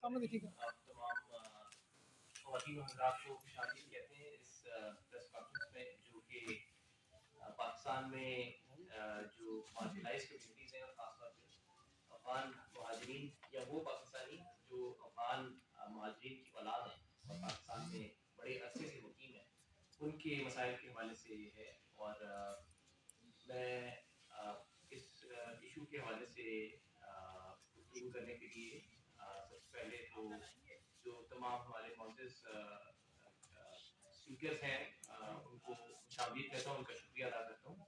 آپ تمام خواتین و حضرات کو خوشامدید کہتے ہیں اس پریس کانفرنس میں، جو کہ پاکستان میں جو مارجنائز کمیونٹیز ہیں، اور خاص طور پہ افغان مہاجرین یا وہ پاکستانی جو افغان مہاجرین کی اولاد ہیں اور پاکستان میں بڑے عرصے سے مقیم ہیں، ان کے مسائل کے حوالے سے یہ ہے۔ اور میں اس ایشو کے حوالے سے گفتگو کرنے کے لیے سب سے پہلے تو جو تمام ہمارے معزز اسپیکرز ہیں ان کو خوشامدید کہتا ہوں، ان کا شکریہ ادا کرتا ہوں۔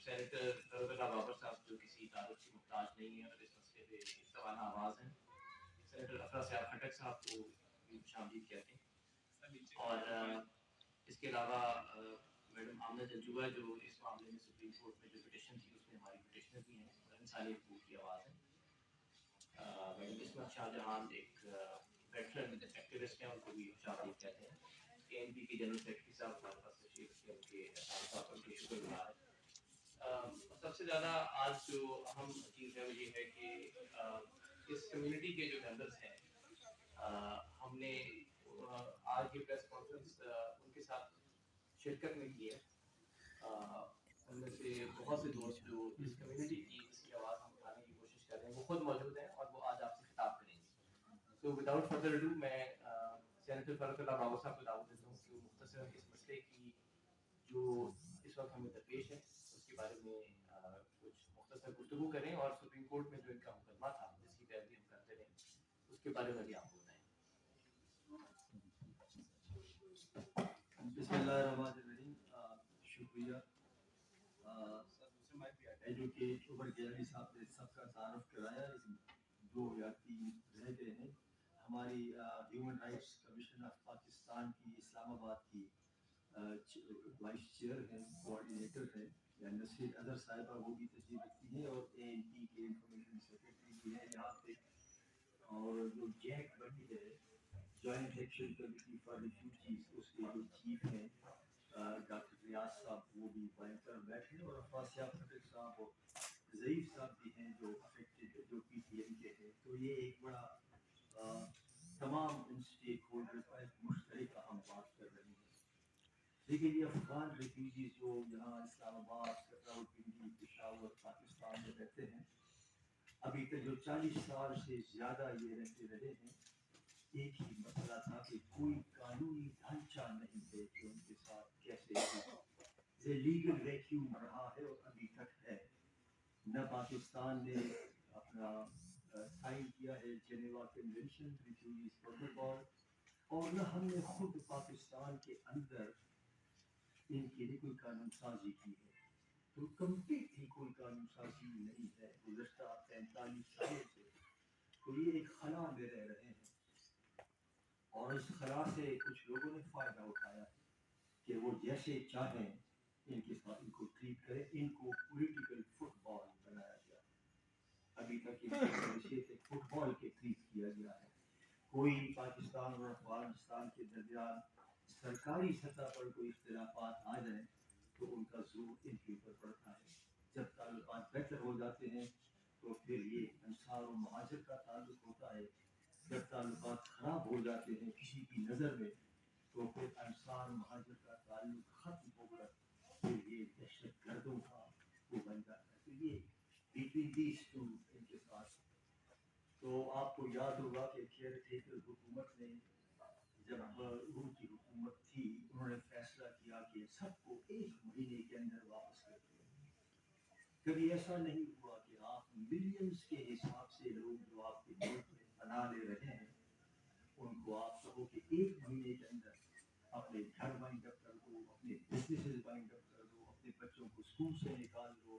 سینیٹر فرد اللہ بابر صاحب جو کسی تعارف کی محتاج نہیں ہیں اور اس مسئلے پہ ایک سوانہ آواز ہیں، سینیٹر افرا سیاب خٹک صاحب کو بھی خوشامدید کہتے ہیں۔ اور اس کے علاوہ میڈم آمنہ جنجوعہ جو اس معاملے میں سپریم کورٹ میں جو پٹیشن تھی اس میں ہماری پٹیشنر بھی ہیں اور انسانی حقوق کی آواز ہیں۔ میڈم عصمت شاہ جہان ایک ویٹرن ایکٹیوسٹ ہیں، ان کو بھی خوشامدید کہتے ہیں۔ اے این پی کے جنرل سیکرٹری صاحب ہمارے پاس تشریف رکھتے ہیں، ان کے صاحب ان کے شکر گزار ہیں۔ سب سے زیادہ آج جو اہم چیز ہے وہ یہ ہے کہ اس کمیونٹی کے جو ممبرس ہیں، ہم نے آج کی پریس کانفرنس ان کے ساتھ شرکت میں کی ہے۔ ان میں سے بہت سے دوست جو اس کمیونٹی کی اس کی آواز ہم اٹھانے کی کوشش کر رہے ہیں وہ خود موجود ہیں اور وہ آج آپ سے خطاب کریں گے۔ تو وداؤٹ فردر اڈو میں سینیٹر فرد اللہ بابر صاحب کو دعوت دیتا ہوں کہ وہ مختصراً اس مسئلے کی جو اس وقت ہمیں درپیش ہے اس کے بارے میں کچھ مختصر گفتگو کریں، اور سپریم کورٹ میں جو ان کا مقدمہ تھا جس کی پیروی ہم کرتے رہے اس کے بارے میں بھی آپ کو بتائیں۔ بسم اللہ الرحمن الرحیم۔ شکریہ ایجوکیٹ عمر گیلانی صاحب نے سب کا تعارف کرایا۔ 2 یا 3 رہ گئے ہیں۔ ہماری human rights commission of Pakistan کی اسلام آباد کی وائس چیئر ہیں، کوآرڈینیٹر ہیں، یا نصیر اظہر صاحبہ، وہ بھی تشریف رکھتی ہیں، اور اے این پی کے انفارمیشن سیکرٹری بھی ہیں یہاں پہ، اور جو جیک بنی ہے joint action committee for refugees, اس کے جو چیف ہیں ڈاکٹر ریاض صاحب، وہ بھی بائیں طرف بیٹھے، اور افاسیاب خٹک صاحب اور ضعیف صاحب بھی ہیں جو افیکٹڈ جو پی ٹی ایم کے ہیں۔ تو یہ ایک بڑا تمام ان اسٹیک ہولڈر کا ایک مشترکہ ہم بات کر رہے ہیں۔ لیکن یہ افغان ریفیوجیز جو یہاں اسلام آباد، راولپنڈی، پشاور، پاکستان میں رہتے ہیں، ابھی تک جو 40 سال سے زیادہ یہ رہتے رہے ہیں، ایک ہی مسئلہ تھا کہ کوئی قانونی ڈھانچہ نہیں ہے کہ ان کے ساتھ کیسے یہ لیگل ویکیوم رہا ہے اور ابھی تک ہے۔ نہ پاکستان نے اپنا سائن کیا ہے جنیوا کنونشن، ریفیوجیز پروٹوکول، اور نہ ہم نے خود پاکستان کے اندر ان کے لیے کوئی قانون سازی کی ہے۔ تو کمپلیٹلی کوئی قانون سازی نہیں ہے گزشتہ 45 سالوں سے۔ تو یہ ایک خلا میں رہ رہے ہیں، اور اس خلا سے کچھ لوگوں نے فائدہ اٹھایا ہے کہ وہ جیسے چاہیں ان کے ساتھ ان کو ٹریٹ کرے۔ ان کو پولیٹیکل فٹ بال بنایا گیا ہے، ابھی تک ان کو حیثیت ایک فٹ بال کے ٹریٹ کیا گیا ہے۔ کوئی پاکستان اور افغانستان کے درمیان سرکاری سطح پر کوئی اختلافات آ جائیں تو ان کا زور ان کے اوپر پڑتا ہے۔ جب تعلقات بہتر ہو جاتے ہیں تو پھر یہ انصار و مہاجر کا تعلق ہوتا ہے، جب تعلقات خراب ہو جاتے ہیں کسی کی نظر میں تو پھر انصار مہاجر کا تعلق ختم ہو کر پھر یہ دہشت گردوں کا وہ بن جاتا ہے۔ تو یہ بٹوین دیز ٹو ان کے ساتھ، تو آپ کو یاد ہوگا کہ کیئر ٹیکر حکومت نے جب ان کی حکومت تھی انہوں نے فیصلہ کیا کہ سب کو 1 مہینے کے اندر واپس کر دیا۔ کبھی ایسا نہیں ہوا کہ آپ ملینز کے حساب سے لوگ جو آپ کے ملک میں بنا لے رہے ہیں ان کو آپ کہو کہ 1 مہینے کے اندر اپنے گھر بائنڈ اپ کر دو، اپنے بزنس بائنڈ اپ کر دو، اپنے بچوں کو اسکول سے نکال دو،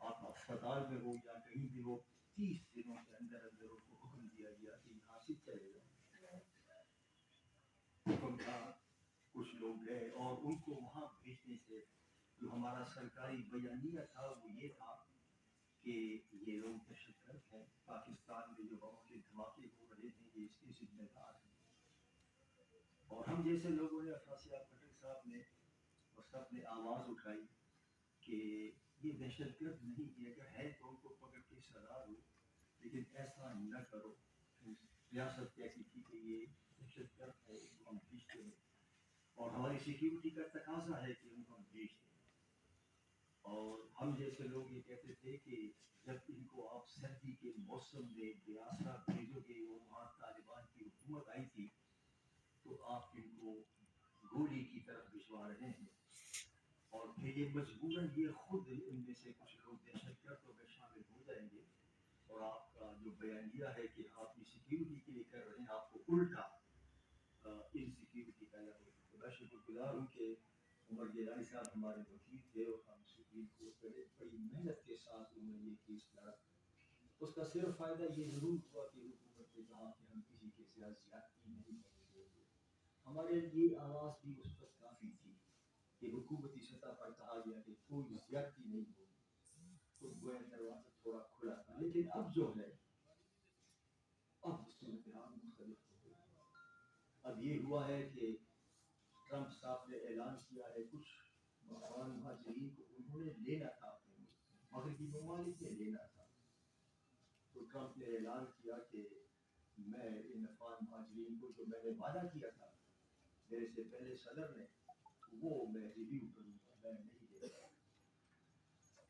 آپ اسپتال میں ہو یا کہیں بھی ہو، 30 دنوں کے اندر اندر ان کو حکم دیا گیا کہ یہاں سے چلے جاؤ۔ حکم تھا، کچھ لوگ گئے اور ان کو وہاں بھیجنے سے جو ہمارا سرکاری بیانیہ تھا وہ یہ تھا کہ یہ لوگ دہشت گرد ہیں، پاکستان میں جو بموں کے دھماکے ہو رہے ہیں یہ اس کے ذمہ دار ہیں۔ اور ہم جیسے لوگوں نے، افاسیاب خٹک صاحب نے اور سب نے آواز اٹھائی کہ یہ دہشت گرد نہیں ہے، اگر ہے تو ان کو پکڑ کے سزا دو، لیکن ایسا نہ کرو. ریاست کہتی تھی کہ یہ دہشت گرد ہے, اس کو ہم بھیجتے ہیں, اور ہماری سیکیورٹی کا تقاضا ہے کہ ان کو ہم بھیج دیں. اور ہم جیسے لوگ یہ کہتے تھے کہ جب ان کو آپ سردی کے موسم میں بیاسرا بھیجو گے, اور وہاں طالبان کی حکومت آئی تھی, تو آپ ان کو گولی کی طرف بھجوا رہے ہیں. اور پھر یہ مجبوراً یہ خود ان میں سے کچھ لوگ دہشت گردوں میں شامل ہو جائیں گے, اور آپ کا جو بیانیہ ہے کہ آپ کی سیکیورٹی کے لیے کر رہے ہیں, آپ کو الٹا ان سیکیورٹی کا لگے. تو میں شکر گزار ہوں کہ عمر گیلانی صاحب ہمارے وکیل تھے, اور ہم سپریم کورٹ میں بڑی محنت کے ساتھ انہوں نے یہ کیس لڑا. اس کا صرف فائدہ یہ ضرور ہوا کہ حکومت نے کہا کہ ہم کسی کے ساتھ زیادتی نہیں کریں گے. ہمارے لیے آواز بھی اس وقت کافی تھی کہ حکومتی سطح پر کہا گیا کہ کوئی زیادتی نہیں ہوگی, تو گویا دروازہ تھوڑا کھلا تھا. لیکن اب جو ہے, اب صورتحال مختلف ہو گئی. اب یہ ہوا ہے کہ ٹرمپ صاحب نے اعلان کیا ہے کچھ افغان مہاجرین کو انہوں نے لینا تھا اپنے ملک میں, مغربی ممالک نے لینا تھا. تو ٹرمپ نے اعلان کیا کہ میں ان افغان مہاجرین کو جو میں نے وعدہ کیا تھا میرے سے پہلے صدر نے, وہ میں ریویو کروں گا, میں نہیں دے رہا.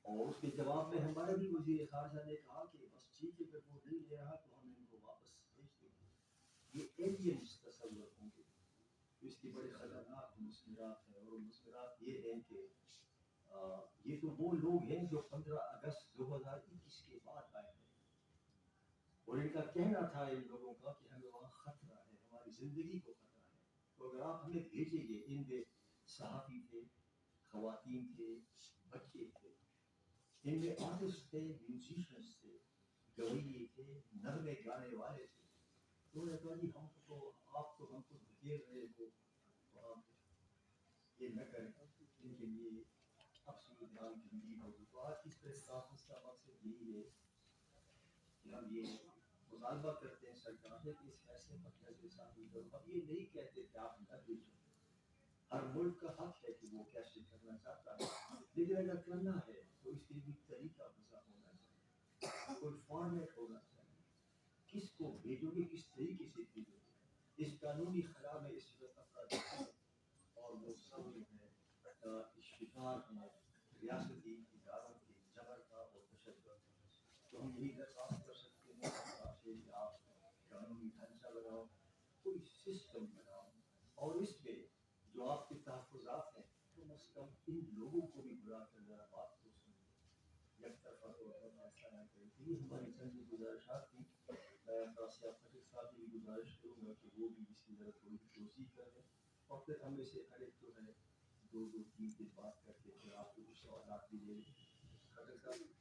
اور اس کے جواب میں ہمارے بھی وزیر خارجہ نے کہا کہ بس ٹھیک ہے, اگر وہ نہیں دے رہا تو ہم ان کو واپس بھیج دیں گے. یہ ایلینز تصور ہوں گے, اس کی بڑے خطرناک مضمرات ہیں. اور مضمرات یہ ہیں کہ یہ تو وہ لوگ ہیں جو 15 اگست 2021 کے بعد آئے ہیں, اور ان کا کہنا تھا ان لوگوں کا کہ ہمیں وہاں خطرہ ہے, ہماری زندگی کو خطرہ ہے. تو اگر آپ ہمیں بھیجیں گے, ان میں صحافی تھے, خواتین تھے, بچے تھے, ان میں آرٹسٹ تھے, میوزیشینس تھے, گویے تھے, نغمے گانے والے تھے. تو انہوں نے کہا جی ہم تو آپ تو ہم کو دھکیل رہے ہو, تو آپ یہ نہ کریں. لیکن یہ اب صورتحال گمبھیر ہوگی. تو آج کی پریس کانفرنس کا مقصد یہی ہے کہ ہم یہ مطالبہ کرتے ہیں سرکار سے کہ اس فیصلے پر نظر ثانی کرو. اب یہ نہیں کہتے کہ آپ نہ بھیجو, ہر ملک کا حق ہے کہ وہ کیسے کرنا چاہتا ہے, لیکن اگر کرنا ہے تو اس کے لیے طریقہ وضع ہونا چاہیے, کوئی فارمیٹ ہونا چاہیے. کس کو بھیجو گے, کس طریقے سے بھیجو گے. اس قانونی خلا میں اس وقت افراد اور وہ سب جو ہے شکار ہیں ریاستی اداروں کے جبر کا اور تشدد کا. تو ہم یہی درخواست کر سکتے ہیں سرکار سے کہ آپ قانونی ڈھانچہ بناؤ, کوئی سسٹم بناؤ, اور اس میں جو آپ کے تحفظات ہیں کم از کم ان لوگوں کو بھی بلا کر ذرا بات کو سنیں, یک طرفہ طور پر فیصلہ نہ کریں. یہ ہماری چند گزارشات تھیں. میں قاسم خٹک صاحب کی بھی گزارش کروں گا کہ وہ بھی اس کی ذرا تھوڑی توضیح کر دیں, اور پھر ہم میں سے ہر ایک جو ہے 2-2-3 دن بات کر کے پھر آپ کو کچھ سوالات بھی دیں. خٹک صاحب